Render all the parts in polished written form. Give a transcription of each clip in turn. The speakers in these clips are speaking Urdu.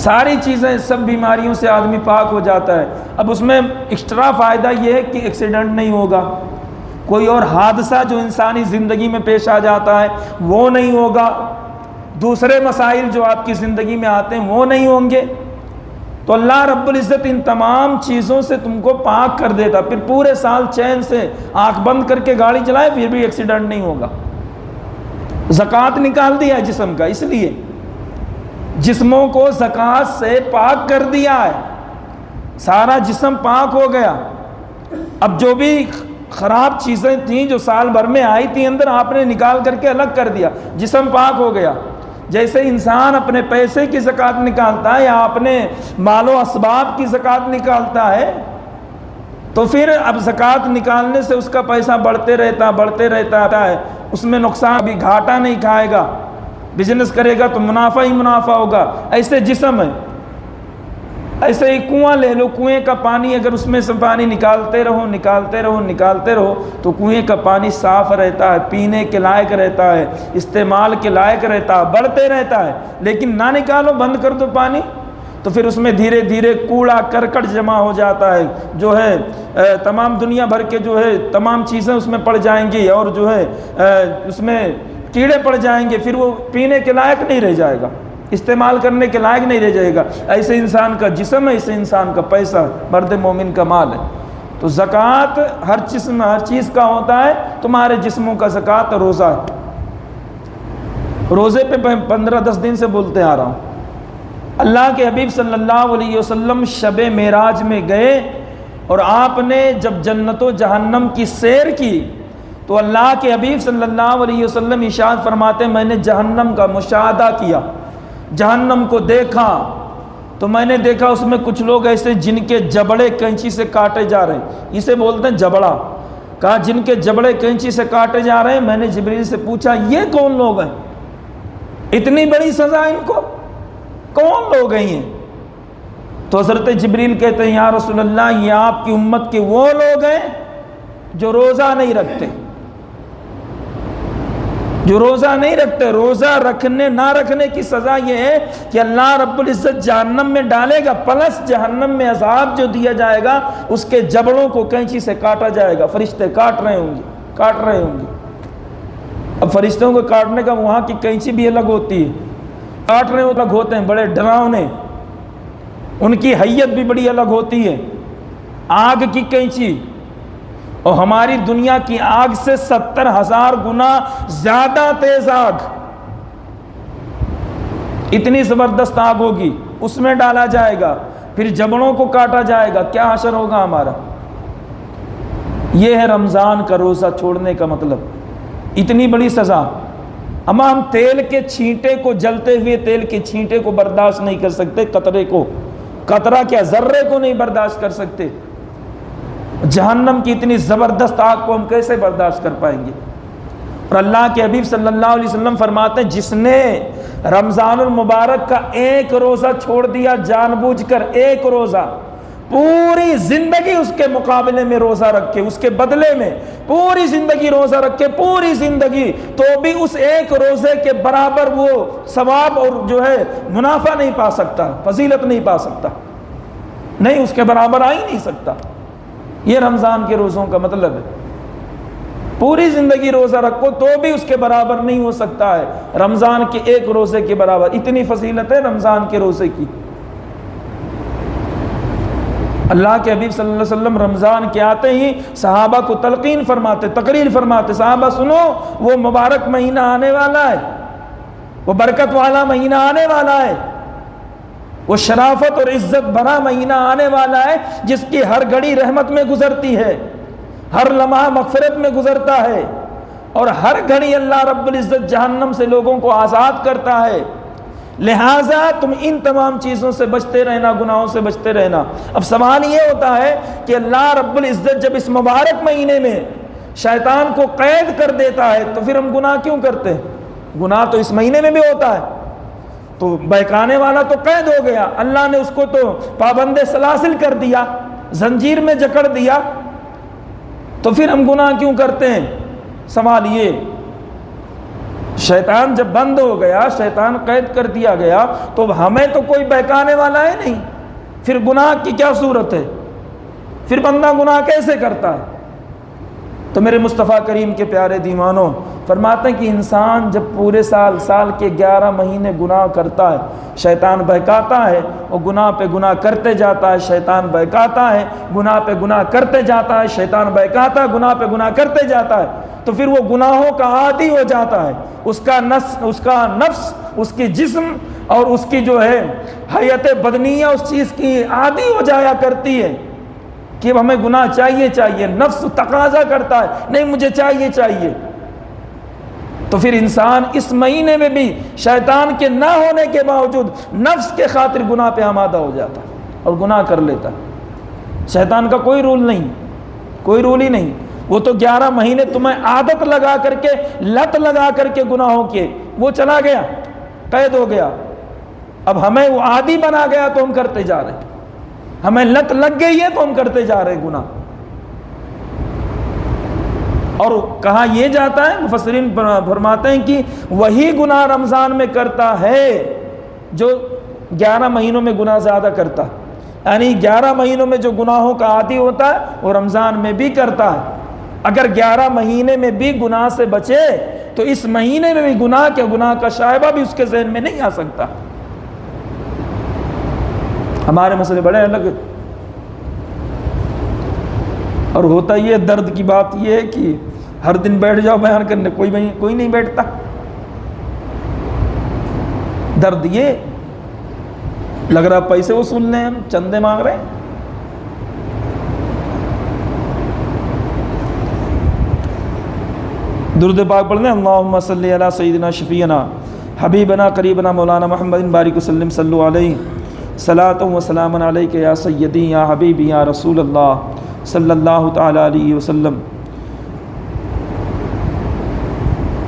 ساری چیزیں سب بیماریوں سے آدمی پاک ہو جاتا ہے۔ اب اس میں ایکسٹرا فائدہ یہ ہے کہ ایکسیڈنٹ نہیں ہوگا، کوئی اور حادثہ جو انسانی زندگی میں پیش آ جاتا ہے وہ نہیں ہوگا، دوسرے مسائل جو آپ کی زندگی میں آتے ہیں وہ نہیں ہوں گے۔ تو اللہ رب العزت ان تمام چیزوں سے تم کو پاک کر دیتا، پھر پورے سال چین سے آنکھ بند کر کے گاڑی چلائے پھر بھی ایکسیڈنٹ نہیں ہوگا۔ زکوٰۃ نکال دیا ہے جسم کا، اس لیے جسموں کو زکوٰۃ سے پاک کر دیا ہے، سارا جسم پاک ہو گیا۔ اب جو بھی خراب چیزیں تھیں جو سال بھر میں آئی تھیں اندر، آپ نے نکال کر کے الگ کر دیا، جسم پاک ہو گیا۔ جیسے انسان اپنے پیسے کی زکوٰۃ نکالتا ہے یا اپنے مال و اسباب کی زکوٰۃ نکالتا ہے، تو پھر اب زکوٰۃ نکالنے سے اس کا پیسہ بڑھتے رہتا ہے، اس میں نقصان، ابھی گھاٹا نہیں کھائے گا، بزنس کرے گا تو منافع ہی منافع ہوگا۔ ایسے جسم ہے، ایسے ہی کنواں لے لو، کنویں کا پانی اگر اس میں سے پانی نکالتے رہو تو کنویں کا پانی صاف رہتا ہے، پینے کے لائق رہتا ہے، استعمال کے لائق رہتا ہے، بڑھتے رہتا ہے۔ لیکن نہ نکالو، بند کر دو پانی، تو پھر اس میں دھیرے دھیرے کوڑا کرکٹ جمع ہو جاتا ہے، جو ہے تمام دنیا بھر کے جو ہے تمام چیزیں اس میں پڑ جائیں گی، اور جو ہے اس میں کیڑے پڑ جائیں گے، پھر وہ پینے کے لائق نہیں رہ جائے گا، استعمال کرنے کے لائق نہیں رہ جائے گا۔ ایسے انسان کا جسم ہے، ایسے انسان کا پیسہ، مرد مومن کا مال ہے۔ تو زکوٰۃ ہر چیز کا ہوتا ہے، تمہارے جسموں کا زکوٰۃ روزہ ہے۔ روزے پہ 15-10 دن سے بولتے آ رہا ہوں۔ اللہ کے حبیب صلی اللہ علیہ وسلم شب معراج میں گئے، اور آپ نے جب جنت و جہنم کی سیر کی تو اللہ کے حبیب صلی اللہ علیہ وسلم ارشاد فرماتے ہیں، میں نے جہنم کا مشاہدہ کیا، جہنم کو دیکھا، تو میں نے دیکھا اس میں کچھ لوگ ایسے جن کے جبڑے کینچی سے کاٹے جا رہے ہیں، اسے بولتے ہیں جبڑا، کہا جن کے جبڑے کینچی سے کاٹے جا رہے ہیں۔ میں نے جبریل سے پوچھا یہ کون لوگ ہیں، اتنی بڑی سزا ان کو، کون لوگ ہیں یہ؟ تو حضرت جبریل کہتے ہیں یا رسول اللہ، یہ آپ کی امت کے وہ لوگ ہیں جو روزہ نہیں رکھتے، جو روزہ نہیں رکھتے۔ روزہ رکھنے نہ رکھنے کی سزا یہ ہے کہ اللہ رب العزت جہنم میں ڈالے گا، پلس جہنم میں عذاب جو دیا جائے گا اس کے جبڑوں کو کینچی سے کاٹا جائے گا، فرشتے کاٹ رہے ہوں گے۔ اب فرشتوں کو کاٹنے کا وہاں کی کینچی بھی الگ ہوتی ہے، کاٹ رہے الگ ہوتے ہیں، بڑے ڈراؤنے، ان کی حیت بھی بڑی الگ ہوتی ہے۔ آگ کی کینچی اور ہماری دنیا کی آگ سے 70,000 گنا زیادہ تیز آگ، اتنی زبردست آگ ہوگی، اس میں ڈالا جائے گا، پھر جبڑوں کو کاٹا جائے گا، کیا حشر ہوگا ہمارا۔ یہ ہے رمضان کا روزہ چھوڑنے کا مطلب، اتنی بڑی سزا۔ اما ہم تیل کے چھینٹے کو، جلتے ہوئے تیل کے چھینٹے کو برداشت نہیں کر سکتے، قطرے کو، قطرہ کیا ذرے کو نہیں برداشت کر سکتے، جہنم کی اتنی زبردست آگ کو ہم کیسے برداشت کر پائیں گے؟ اور اللہ کے حبیب صلی اللہ علیہ وسلم فرماتے ہیں جس نے رمضان المبارک کا ایک روزہ چھوڑ دیا جان بوجھ کر، ایک روزہ، پوری زندگی اس کے مقابلے میں روزہ رکھے، اس کے بدلے میں پوری زندگی روزہ رکھے، پوری زندگی، تو بھی اس ایک روزے کے برابر وہ ثواب اور جو ہے منافع نہیں پا سکتا، فضیلت نہیں پا سکتا، نہیں، اس کے برابر آ ہی نہیں سکتا۔ یہ رمضان کے روزوں کا مطلب ہے، پوری زندگی روزہ رکھو تو بھی اس کے برابر نہیں ہو سکتا ہے رمضان کے ایک روزے کے برابر، اتنی فضیلت ہے رمضان کے روزے کی۔ اللہ کے حبیب صلی اللہ علیہ وسلم رمضان کے آتے ہی صحابہ کو تلقین فرماتے، تقریر فرماتے، صحابہ سنو، وہ مبارک مہینہ آنے والا ہے، وہ برکت والا مہینہ آنے والا ہے، وہ شرافت اور عزت بھرا مہینہ آنے والا ہے، جس کی ہر گھڑی رحمت میں گزرتی ہے، ہر لمحہ مغفرت میں گزرتا ہے، اور ہر گھڑی اللہ رب العزت جہنم سے لوگوں کو آزاد کرتا ہے۔ لہٰذا تم ان تمام چیزوں سے بچتے رہنا، گناہوں سے بچتے رہنا۔ اب سوال یہ ہوتا ہے کہ اللہ رب العزت جب اس مبارک مہینے میں شیطان کو قید کر دیتا ہے تو پھر ہم گناہ کیوں کرتے ہیں؟ گناہ تو اس مہینے میں بھی ہوتا ہے، تو بہکانے والا تو قید ہو گیا، اللہ نے اس کو تو پابند سلاسل کر دیا، زنجیر میں جکڑ دیا، تو پھر ہم گناہ کیوں کرتے ہیں؟ سوال یہ شیطان جب بند ہو گیا، شیطان قید کر دیا گیا، تو ہمیں تو کوئی بہکانے والا ہے نہیں، پھر گناہ کی کیا صورت ہے؟ پھر بندہ گناہ کیسے کرتا ہے؟ تو میرے مصطفیٰ کریم کے پیارے دیوانوں، فرماتے ہیں کہ انسان جب پورے سال کے 11 مہینے گناہ کرتا ہے، شیطان بہکاتا ہے، اور گناہ پہ گناہ کرتے جاتا ہے، شیطان بہکاتا ہے، گناہ پہ گناہ کرتے جاتا ہے، شیطان بہکاتا ہے، گناہ پہ گناہ کرتے جاتا ہے، تو پھر وہ گناہوں کا عادی ہو جاتا ہے، اس کا نفس اس کی جسم اور اس کی جو ہے حیت بدنیہ اس چیز کی عادی ہو جایا کرتی ہے کہ ہمیں گناہ چاہیے، نفس تقاضا کرتا ہے نہیں مجھے چاہیے، تو پھر انسان اس مہینے میں بھی شیطان کے نہ ہونے کے باوجود نفس کے خاطر گناہ پہ آمادہ ہو جاتا ہے اور گناہ کر لیتا ہے۔ شیطان کا کوئی رول ہی نہیں، وہ تو 11 مہینے تمہیں عادت لگا کر کے، لت لگا کر کے گناہوں کے، وہ چلا گیا، قید ہو گیا، اب ہمیں وہ عادی بنا گیا تو ہم کرتے جا رہے ہیں، ہمیں لت لگ گئی ہے تو ہم کرتے جا رہے ہیں گناہ۔ اور کہا یہ جاتا ہے، مفسرین فرماتے ہیں کہ وہی گناہ رمضان میں کرتا ہے جو 11 مہینوں میں گناہ زیادہ کرتا ہے، یعنی 11 مہینوں میں جو گناہوں کا عادی ہوتا ہے وہ رمضان میں بھی کرتا ہے۔ اگر 11 مہینے میں بھی گناہ سے بچے تو اس مہینے میں بھی گناہ کا شائبہ بھی اس کے ذہن میں نہیں آ سکتا۔ ہمارے مسئلے بڑے الگ، اور ہوتا یہ درد کی بات یہ ہے کہ ہر دن بیٹھ جاؤ بیان کرنے، کوئی نہیں بیٹھتا۔ درد یہ لگ رہا پیسے وصول لیں، ہم چندے مانگ رہے ہیں۔ درود پاک پڑھ لیں، اللہم صلی علی سیدنا شفیعنا حبیبنا قریبنا مولانا محمد بارک وسلم، صلو علیہ صلاۃ و سلام علیک یا سیدی یا حبیبی یا رسول اللہ صلی اللہ تعالی علیہ وسلم۔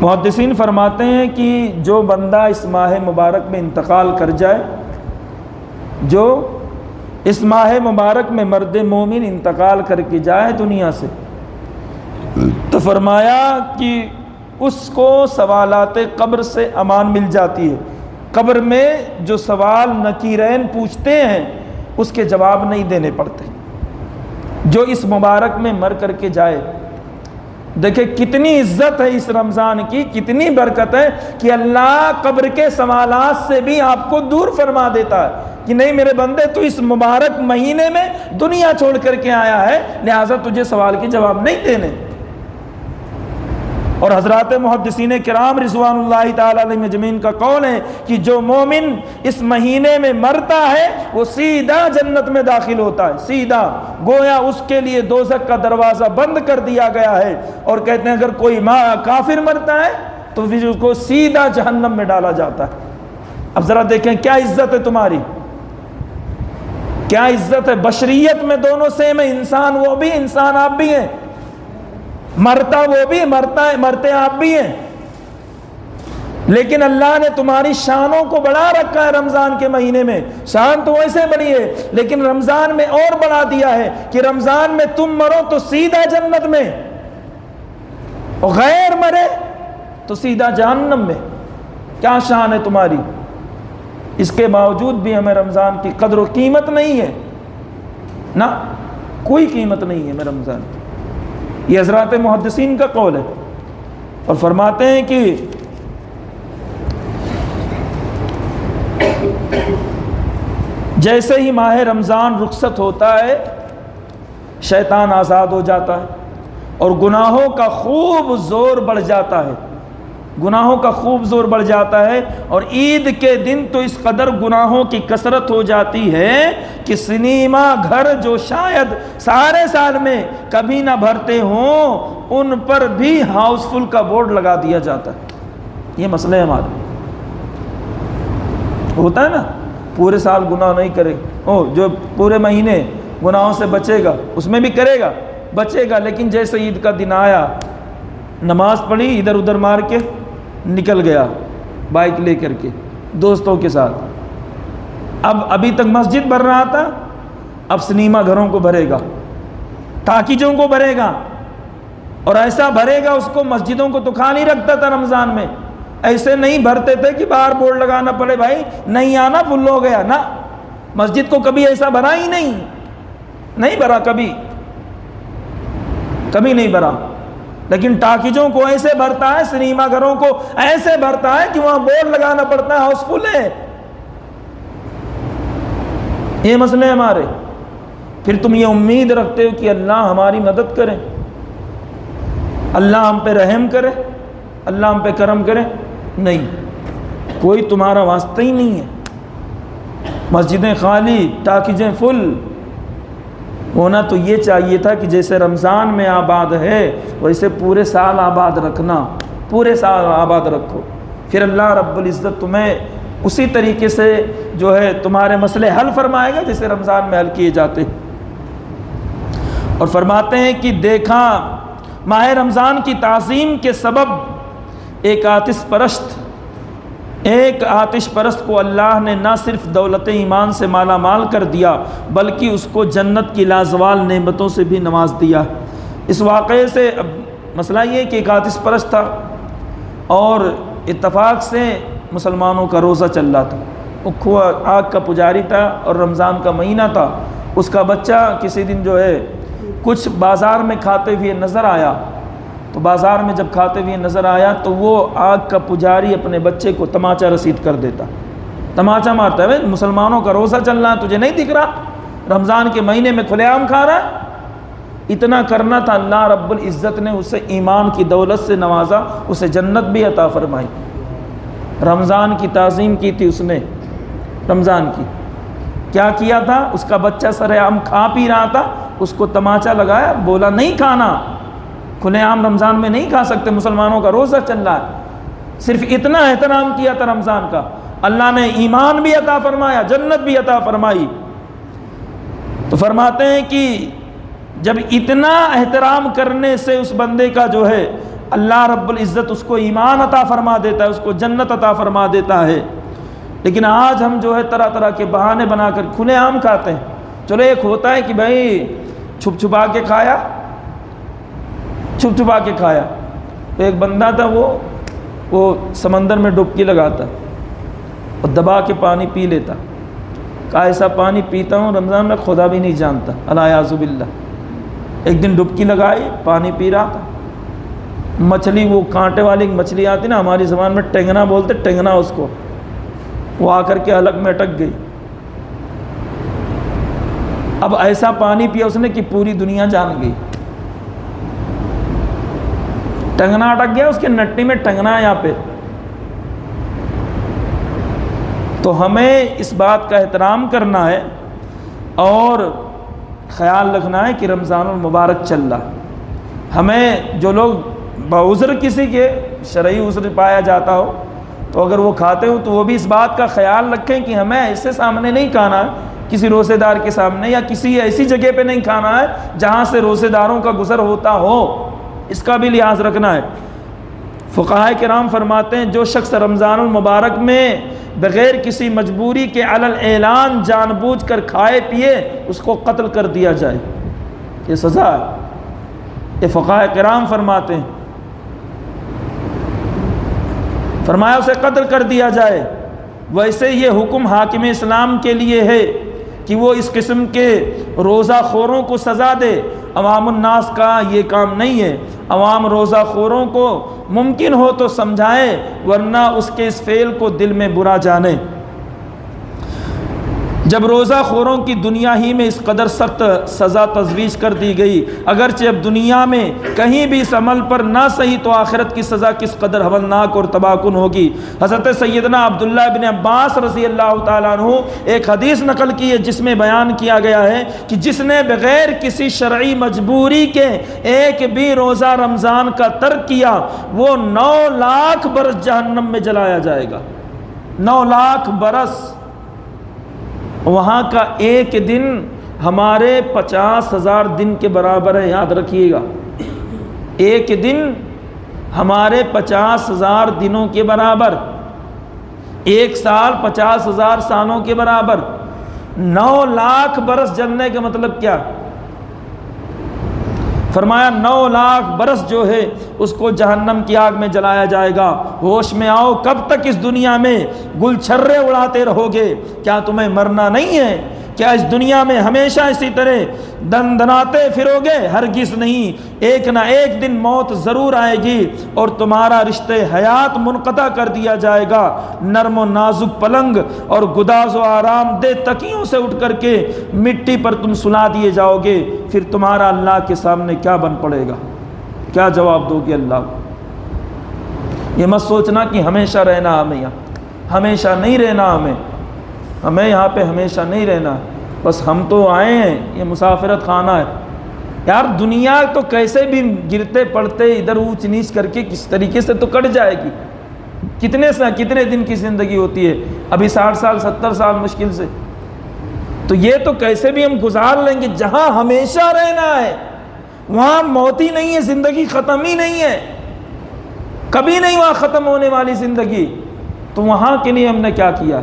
محدثین فرماتے ہیں کہ جو بندہ اس ماہ مبارک میں انتقال کر جائے، جو اس ماہ مبارک میں مرد مومن انتقال کر کے جائے دنیا سے، تو فرمایا کہ اس کو سوالات قبر سے امان مل جاتی ہے۔ قبر میں جو سوال نکیرین پوچھتے ہیں اس کے جواب نہیں دینے پڑتے۔ جو اس مبارک میں مر کر کے جائے، دیکھیں کتنی عزت ہے اس رمضان کی، کتنی برکت ہے کہ اللہ قبر کے سوالات سے بھی آپ کو دور فرما دیتا ہے کہ نہیں میرے بندے تو اس مبارک مہینے میں دنیا چھوڑ کر کے آیا ہے، لہٰذا تجھے سوال کے جواب نہیں دینے۔ اور حضرات محدثین کرام رضوان اللہ تعالی علیہ مجمعین کا قول ہے کہ جو مومن اس مہینے میں مرتا ہے وہ سیدھا جنت میں داخل ہوتا ہے، سیدھا، گویا اس کے لیے دوزخ کا دروازہ بند کر دیا گیا ہے۔ اور کہتے ہیں اگر کوئی کافر مرتا ہے تو پھر اس کو سیدھا جہنم میں ڈالا جاتا ہے۔ اب ذرا دیکھیں کیا عزت ہے تمہاری، کیا عزت ہے۔ بشریت میں دونوں سیم ہے، انسان وہ بھی، انسان آپ بھی ہیں، مرتا وہ بھی، مرتے آپ بھی ہیں، لیکن اللہ نے تمہاری شانوں کو بڑھا رکھا ہے رمضان کے مہینے میں۔ شان تو ویسے بڑی ہے لیکن رمضان میں اور بڑھا دیا ہے کہ رمضان میں تم مرو تو سیدھا جنت میں، اور غیر مرے تو سیدھا جہنم میں۔ کیا شان ہے تمہاری، اس کے باوجود بھی ہمیں رمضان کی قدر و قیمت نہیں ہے، نہ کوئی قیمت نہیں ہے ہمیں رمضان کی۔ یہ حضرات محدثین کا قول ہے، اور فرماتے ہیں کہ جیسے ہی ماہ رمضان رخصت ہوتا ہے شیطان آزاد ہو جاتا ہے اور گناہوں کا خوب زور بڑھ جاتا ہے، گناہوں کا خوب زور بڑھ جاتا ہے۔ اور عید کے دن تو اس قدر گناہوں کی کثرت ہو جاتی ہے کہ سنیما گھر جو شاید سارے سال میں کبھی نہ بھرتے ہوں ان پر بھی ہاؤس فل کا بورڈ لگا دیا جاتا ہے۔ یہ مسئلہ ہے ہمارا، ہوتا ہے نا، پورے سال گناہ نہیں کرے، جو پورے مہینے گناہوں سے بچے گا اس میں بھی کرے گا، بچے گا، لیکن جیسے عید کا دن آیا نماز پڑھی ادھر ادھر مار کے نکل گیا بائک لے کر کے دوستوں کے ساتھ، ابھی تک مسجد بھر رہا تھا، اب سنیما گھروں کو بھرے گا، ٹاکیجوں کو بھرے گا، اور ایسا بھرے گا اس کو، مسجدوں کو تو خالی رکھتا تھا رمضان میں، ایسے نہیں بھرتے تھے کہ باہر بورڈ لگانا پڑے بھائی نہیں آنا فل ہو گیا نا، مسجد کو کبھی ایسا بھرا ہی نہیں بھرا، کبھی نہیں بھرا، لیکن ٹاکیجوں کو ایسے بھرتا ہے، سنیما گھروں کو ایسے بھرتا ہے کہ وہاں بورڈ لگانا پڑتا ہے ہاؤس فل ہے۔ یہ مسئلے ہمارے، پھر تم یہ امید رکھتے ہو کہ اللہ ہماری مدد کرے، اللہ ہم پہ رحم کرے، اللہ ہم پہ کرم کرے، نہیں، کوئی تمہارا واسطہ ہی نہیں ہے۔ مسجدیں خالی، ٹاکیجیں فل، ہونا تو یہ چاہیے تھا کہ جیسے رمضان میں آباد ہے ویسے پورے سال آباد رکھنا، پورے سال آباد رکھو، پھر اللہ رب العزت تمہیں اسی طریقے سے جو ہے تمہارے مسئلے حل فرمائے گا جیسے رمضان میں حل کیے جاتے ہیں۔ اور فرماتے ہیں کہ دیکھا ماہ رمضان کی تعظیم کے سبب ایک آتش پرست کو اللہ نے نہ صرف دولت ایمان سے مالا مال کر دیا بلکہ اس کو جنت کی لازوال نعمتوں سے بھی نواز دیا۔ اس واقعے سے اب مسئلہ یہ کہ ایک آتش پرست تھا اور اتفاق سے مسلمانوں کا روزہ چل رہا تھا، وہ کھوا آگ کا پجاری تھا اور رمضان کا مہینہ تھا۔ اس کا بچہ کسی دن جو ہے کچھ بازار میں کھاتے ہوئے نظر آیا، تو بازار میں جب کھاتے ہوئے نظر آیا تو وہ آگ کا پجاری اپنے بچے کو تماچا رسید کر دیتا، تماچا مارتا ہے، مسلمانوں کا روزہ چل رہا ہے تجھے نہیں دکھ رہا، رمضان کے مہینے میں کھلے عام کھا رہا ہے۔ اتنا کرنا تھا، اللہ رب العزت نے اسے ایمان کی دولت سے نوازا، اسے جنت بھی عطا فرمائی۔ رمضان کی تعظیم کی تھی اس نے، رمضان کی کیا کیا تھا، اس کا بچہ سر عام کھا پی رہا تھا، اس کو تماچا لگایا، بولا نہیں کھانا، کھلے عام رمضان میں نہیں کھا سکتے، مسلمانوں کا روزہ چل رہا ہے۔ صرف اتنا احترام کیا تھا رمضان کا، اللہ نے ایمان بھی عطا فرمایا، جنت بھی عطا فرمائی۔ تو فرماتے ہیں کہ جب اتنا احترام کرنے سے اس بندے کا جو ہے اللہ رب العزت اس کو ایمان عطا فرما دیتا ہے، اس کو جنت عطا فرما دیتا ہے، لیکن آج ہم جو ہے طرح طرح کے بہانے بنا کر کھلے عام کھاتے ہیں۔ چلو ایک ہوتا ہے کہ بھائی چھپ چھپا کے کھایا، ایک بندہ تھا وہ سمندر میں ڈبکی لگاتا اور دبا کے پانی پی لیتا، کہا ایسا پانی پیتا ہوں رمضان میں خدا بھی نہیں جانتا، الیاذ باللہ۔ ایک دن ڈبکی لگائی، پانی پی رہا تھا، مچھلی وہ کانٹے والی مچھلی آتی نا، ہماری زبان میں ٹینگنا بولتے، ٹینگنا اس کو، وہ آ کر کے حلق میں اٹک گئی۔ اب ایسا پانی پیا اس نے کہ پوری دنیا جان گئی، ٹنگنا اٹک گیا، اس کے نٹی میں ٹنگنا ہے یہاں پہ۔ تو ہمیں اس بات کا احترام کرنا ہے اور خیال رکھنا ہے کہ رمضان المبارک چل رہا، ہمیں جو لوگ بعذر کسی کے شرعی عذر پایا جاتا ہو تو اگر وہ کھاتے ہو تو وہ بھی اس بات کا خیال رکھیں کہ ہمیں ایسے سامنے نہیں کھانا ہے، کسی روزے دار کے سامنے یا کسی ایسی جگہ پہ نہیں کھانا ہے جہاں سے روزے داروں کا گزر ہوتا ہو، اس کا بھی لحاظ رکھنا ہے۔ فقہاء کرام فرماتے ہیں جو شخص رمضان المبارک میں بغیر کسی مجبوری کے علی الاعلان جان بوجھ کر کھائے پیے اس کو قتل کر دیا جائے، یہ سزا ہے، یہ فقہاء کرام فرماتے ہیں، فرمایا اسے قتل کر دیا جائے۔ ویسے یہ حکم حاکم اسلام کے لیے ہے کہ وہ اس قسم کے روزہ خوروں کو سزا دے، عوام الناس کا یہ کام نہیں ہے۔ عوام روزہ خوروں کو ممکن ہو تو سمجھائے ورنہ اس کے اس فعل کو دل میں برا جانے۔ جب روزہ خوروں کی دنیا ہی میں اس قدر سخت سزا تجویز کر دی گئی، اگرچہ اب دنیا میں کہیں بھی اس عمل پر نہ صحیح تو آخرت کی سزا کس قدر ہولناک اور تباہ کن ہوگی۔ حضرت سیدنا عبداللہ بن عباس رضی اللہ تعالیٰ عنہ ایک حدیث نقل کی ہے جس میں بیان کیا گیا ہے کہ جس نے بغیر کسی شرعی مجبوری کے ایک بھی روزہ رمضان کا ترک کیا وہ 9 لاکھ برس جہنم میں جلایا جائے گا، 9 لاکھ برس۔ وہاں کا ایک دن ہمارے 50,000 دن کے برابر ہے، یاد رکھیے گا، ایک دن ہمارے 50,000 دنوں کے برابر، ایک سال 50,000 سالوں کے برابر۔ 9 لاکھ برس جلنے کا مطلب کیا؟ فرمایا 9 لاکھ برس جو ہے اس کو جہنم کی آگ میں جلایا جائے گا۔ ہوش میں آؤ، کب تک اس دنیا میں گل چھرے اڑاتے رہو گے؟ کیا تمہیں مرنا نہیں ہے؟ کیا اس دنیا میں ہمیشہ اسی طرح دندناتے پھرو گے؟ ہرگز نہیں، ایک نہ ایک دن موت ضرور آئے گی اور تمہارا رشتہ حیات منقطع کر دیا جائے گا۔ نرم و نازک پلنگ اور گداز و آرام دہ تکیوں سے اٹھ کر کے مٹی پر تم سلا دیے جاؤ گے، پھر تمہارا اللہ کے سامنے کیا بن پڑے گا؟ کیا جواب دو گے اللہ کو؟ یہ مت سوچنا کہ ہمیشہ رہنا ہمیں یہاں، ہمیشہ نہیں رہنا ہمیں یہاں پہ ہمیشہ نہیں رہنا، بس ہم تو آئے ہیں، یہ مسافرت خانہ ہے۔ یار دنیا تو کیسے بھی گرتے پڑتے ادھر اونچ نیچ کر کے کس طریقے سے تو کٹ جائے گی۔ کتنے دن کی زندگی ہوتی ہے؟ ابھی 60 سال 70 سال مشکل سے، تو یہ تو کیسے بھی ہم گزار لیں گے۔ جہاں ہمیشہ رہنا ہے وہاں موت ہی نہیں ہے، زندگی ختم ہی نہیں ہے، کبھی نہیں وہاں ختم ہونے والی زندگی۔ تو وہاں کے لیے ہم نے کیا کیا؟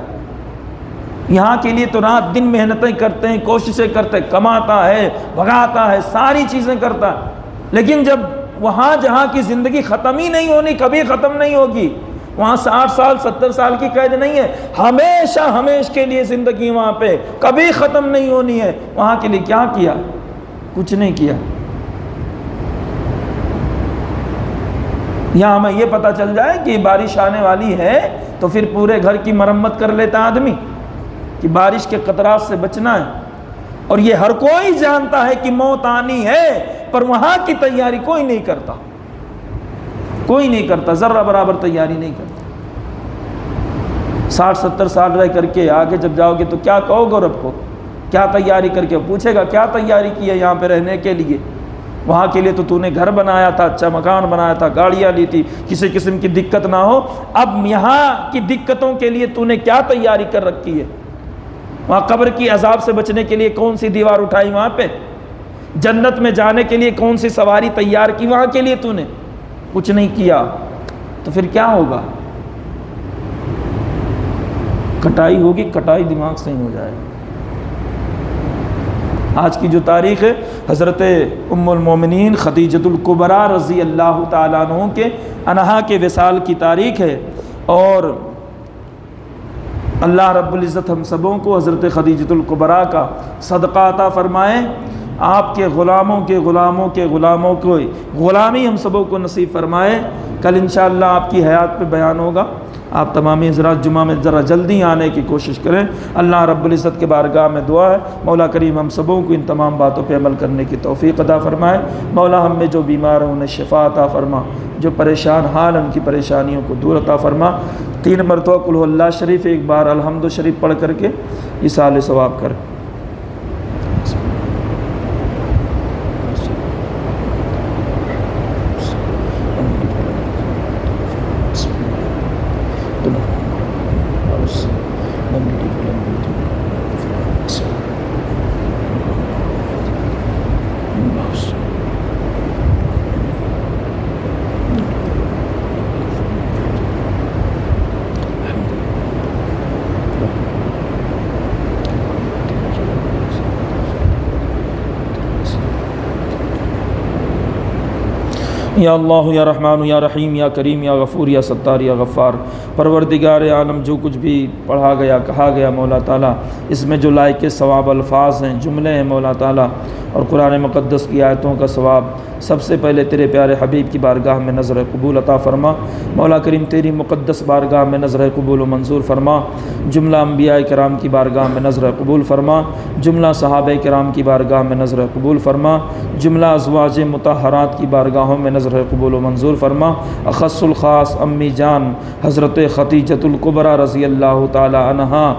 یہاں کے لیے تو رات دن محنتیں کرتے ہیں، کوششیں کرتے ہیں، کماتا ہے، بھگاتا ہے، ساری چیزیں کرتا ہے، لیکن جب وہاں جہاں کی زندگی ختم ہی نہیں ہونی، کبھی ختم نہیں ہوگی، وہاں 60 سال 70 سال کی قید نہیں ہے، ہمیشہ ہمیشہ کے لیے زندگی وہاں پہ کبھی ختم نہیں ہونی ہے۔ وہاں کے لیے کیا کیا؟ کچھ نہیں کیا۔ یہاں ہمیں یہ پتہ چل جائے کہ بارش آنے والی ہے تو پھر پورے گھر کی مرمت کر لیتا آدمی کہ بارش کے قطرات سے بچنا ہے، اور یہ ہر کوئی جانتا ہے کہ موت آنی ہے، پر وہاں کی تیاری کوئی نہیں کرتا، کوئی نہیں کرتا، ذرہ برابر تیاری نہیں کرتا۔ 60-70 سال رہ کر کے آگے جب جاؤ گے تو کیا کہو گے رب کو؟ کیا تیاری کر کے؟ پوچھے گا کیا تیاری کی ہے یہاں پہ رہنے کے لیے؟ وہاں کے لیے تو نے گھر بنایا تھا، اچھا مکان بنایا تھا، گاڑیاں لی تھی، کسی قسم کی دقت نہ ہو۔ اب یہاں کی دقتوں کے لیے نے کیا تیاری کر رکھی ہے؟ وہاں قبر کی عذاب سے بچنے کے لیے کون سی دیوار اٹھائی وہاں پہ؟ جنت میں جانے کے لیے کون سی سواری تیار کی وہاں کے لیے؟ نے کچھ نہیں کیا، تو پھر کیا ہوگا؟ کٹائی ہوگی، کٹائی دماغ سے ہی ہو جائے گی۔ آج کی جو تاریخ ہے حضرت ام المومنین خدیجۃ الکبریٰ رضی اللہ تعالیٰ عنہ کے انہا کے وصال کی تاریخ ہے، اور اللہ رب العزت ہم سبوں کو حضرت خدیجۃ الکبریٰ کا صدقہ عطا فرمائے، آپ کے غلاموں کے غلاموں کے غلاموں کو غلامی ہم سبوں کو نصیب فرمائے۔ کل انشاءاللہ آپ کی حیات پہ بیان ہوگا، آپ تمامی حضرات جمعہ میں ذرا جلدی آنے کی کوشش کریں۔ اللہ رب العزت کے بارگاہ میں دعا ہے مولا کریم ہم سبوں کو ان تمام باتوں پہ عمل کرنے کی توفیق عطا فرمائے۔ مولا ہم میں جو بیمار ہیں انہیں شفا عطا فرما، جو پریشان حال ان کی پریشانیوں کو دور عطا فرما۔ 3 مرتبہ قل هو اللہ شریف، ایک بار الحمد شریف پڑھ کر کے ایصال ثواب کریں۔ یا اللہ یا رحمان یا رحیم یا کریم یا غفور یا ستار یا غفار، پروردگار عالم جو کچھ بھی پڑھا گیا کہا گیا مولا تعالیٰ، اس میں جو لائق ثواب الفاظ ہیں، جملے ہیں مولا تعالیٰ، اور قرآن مقدس کی آیتوں کا ثواب سب سے پہلے تیرے پیارے حبیب کی بارگاہ میں نظر قبول عطا فرما۔ مولا کریم تیری مقدس بارگاہ میں نظر قبول و منظور فرما۔ جملہ انبیاء کرام کی بارگاہ میں نظر قبول فرما، جملہ صحابہ کرام کی بارگاہ میں نظر قبول فرما، جملہ ازواج مطہرات کی بارگاہوں میں نظر قبول و منظور فرما۔ اخص الخاص امی جان حضرت خدیجۃ الکبریٰ رضی اللہ تعالی عنہا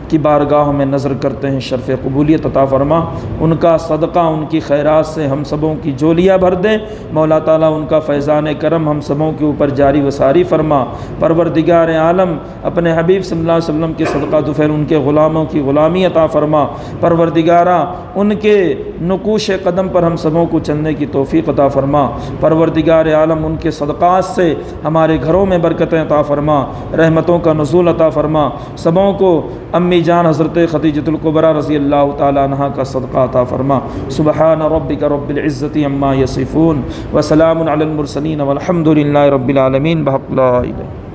کی بارگاہوں میں نظر کرتے ہیں، شرف قبولیت عطا فرما۔ ان کا صدقہ، ان کی خیرات سے ہم سبوں کی جولیاں بھر دیں مولا تعالیٰ، ان کا فیضان کرم ہم سبوں کے اوپر جاری و ساری فرما۔ پروردگار عالم اپنے حبیب صلی اللہ علیہ وسلم کے صدقہ طفیل ان کے غلاموں کی غلامی عطا فرما۔ پروردگارہ ان کے نقوش قدم پر ہم سبوں کو چلنے کی توفیق عطا فرما۔ پروردگار عالم ان کے صدقات سے ہمارے گھروں میں برکتیں عطا فرما، رحمتوں کا نزول عطا فرما۔ سبوں کو امی امی جان حضرت خدیجۃ الکبریٰ رضی اللہ تعالی عنہا کا صدقہ عطا فرما۔ سبحان ربک رب العزت عما یصفون وسلام علی المرسلین والحمد للہ رب العالمین بحق لا الہ